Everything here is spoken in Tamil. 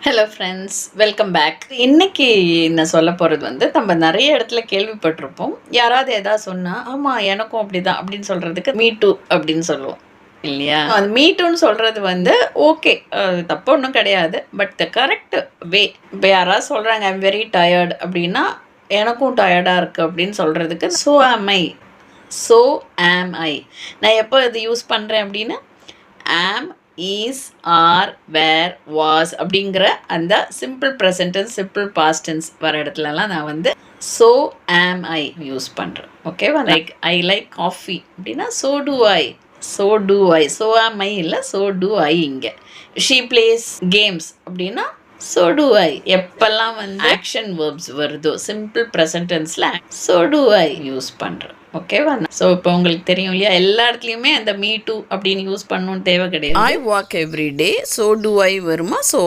Hello friends, welcome back. இன்னைக்கு நான் சொல்ல போகிறது நம்ம நிறைய இடத்துல கேள்விப்பட்டிருப்போம். யாராவது எதாவது சொன்னால் ஆமாம் எனக்கும் அப்படிதான் அப்படின்னு சொல்கிறதுக்கு மீ டூ அப்படின்னு சொல்லுவோம் இல்லையா? அது மீ டூன்னு சொல்கிறது ஓகே, தப்பு ஒன்றும் கிடையாது. பட் த கரெக்ட் வே, இப்போ யாராவது சொல்கிறாங்க ஐம் வெரி டயர்டு அப்படின்னா எனக்கும் டயர்டாக இருக்குது அப்படின்னு சொல்கிறதுக்கு so am I, so am ஐ. நான் எப்போ இது யூஸ் பண்ணுறேன் அப்படின்னா ஆம், ஈஸ், ஆர், வேர், வாஸ் அப்படிங்கிற அந்த simple present tense, simple past tense வர இடத்துலலாம் நான் ஸோ ஆம் ஐ யூஸ் பண்ணுறேன். ஓகேவா? லைக் ஐ லைக் காஃபி அப்படின்னா so do I, so do I. So am I இல்லை, ஸோ டூ ஐ. இங்கே ஷீ பிளேஸ் கேம்ஸ் அப்படின்னா ஸோ டூ ஐ. எப்பெல்லாம் ஆக்ஷன் வேர்ப்ஸ் வருதோ சிம்பிள் ப்ரெசன்டென்ஸில் ஸோ டூ ஐ யூஸ் பண்ணுறேன். ஓகேவா? ஸோ இப்போ உங்களுக்கு தெரியும் இல்லையா, எல்லா இடத்துலையுமே அந்த மீ டூ அப்படின்னு யூஸ் பண்ணணும்னு தேவை கிடையாது. I walk every day, so do I வருமா, ஸோ